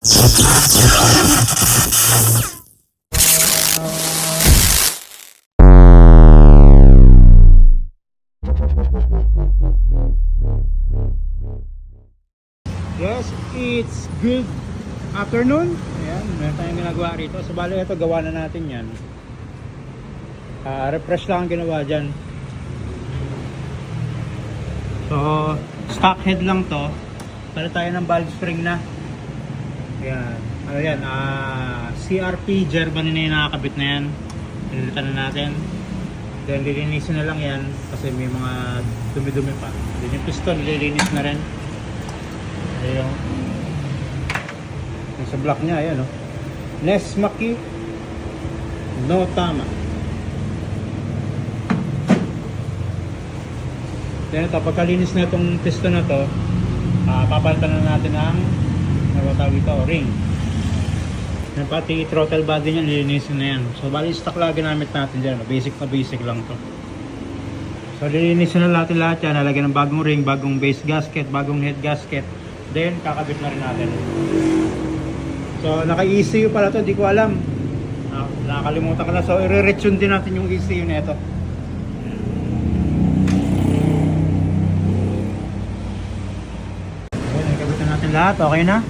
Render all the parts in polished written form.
Yes, it's good afternoon. Ayan, meron tayong ginagawa rito. So bali ito, gawa na natin yan. Refresh lang ang ginawa dyan. So stock head lang to. Para tayo ng valve spring na. Ayan, ano yan, CRP Germany na yung nakakabit na yan. Pinilitan na natin. Then lilinisin na lang yan kasi may mga dumi-dumi pa. Then yung piston lilinis na rin. Ayun. Sa block niya, ayan o. Nesmaki no tama. Then ito, pagkalinis na itong piston na to, papalitan na natin ang tawag ito, ring. Yan, pati throttle body niya, lilinisin na yan. So bali stock lang ginamit natin dyan, basic na basic lang to. So lilinisin na natin lahat yan, nalagyan ng bagong ring, bagong base gasket, bagong head gasket. Then kakabit na rin natin. So naka-ECU pala to, di ko alam. Nakakalimutan ko na. So i-retune din natin yung ECU na ito. Okay, nakabitan natin lahat, okay na.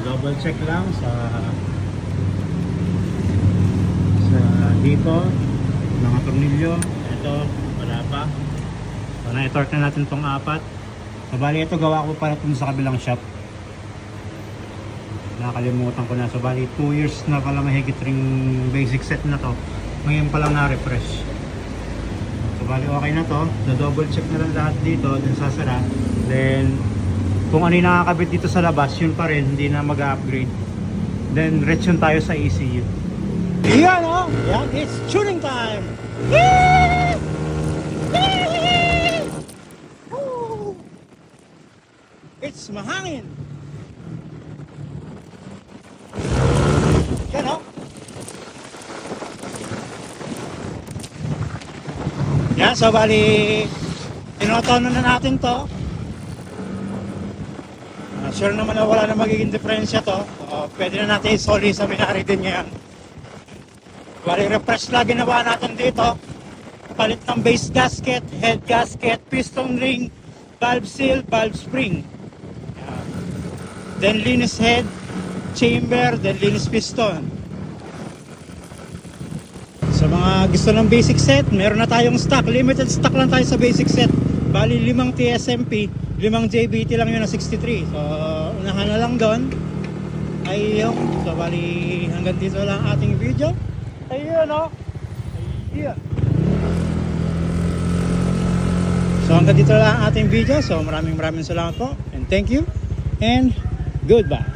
Double check lang sa dito, mga tornilyo. Ito, wala pa. So na-torque na natin tong apat. So, bali ito gawa ko para ito sa kabilang shop. Nakalimutan ko na. So bali 2 years na pala mahigit ring basic set na to. Ngayon pa lang na-refresh. So bali okay na to. Double check na lang lahat dito. Then sasara. Then kung ano yung nakakabit dito sa labas, yun pa rin. Hindi na mag-upgrade. Then retune tayo sa ECU. Yan o! Yan, it's tuning time! Yee! It's mahangin. Yan o. Yan, so bali tinotono na natin to. Sure naman na wala na magiging diferensya to. Pwede na natin isoli sa binari din ngayon. Bali refresh lang ginawa natin dito. Palit ng base gasket, head gasket, piston ring, valve seal, valve spring. Then linis head, chamber, then linis piston. Sa mga gusto ng basic set, meron na tayong stock. Limited stock lang tayo sa basic set. Bali 5 TSMP, 5 JBT lang yun na 63. So unahan na lang doon. Ayun. So bali hanggang dito lang ating video. Ayun o. Ayun. So hanggang dito lang ating video. So maraming salamat po. And thank you. And goodbye.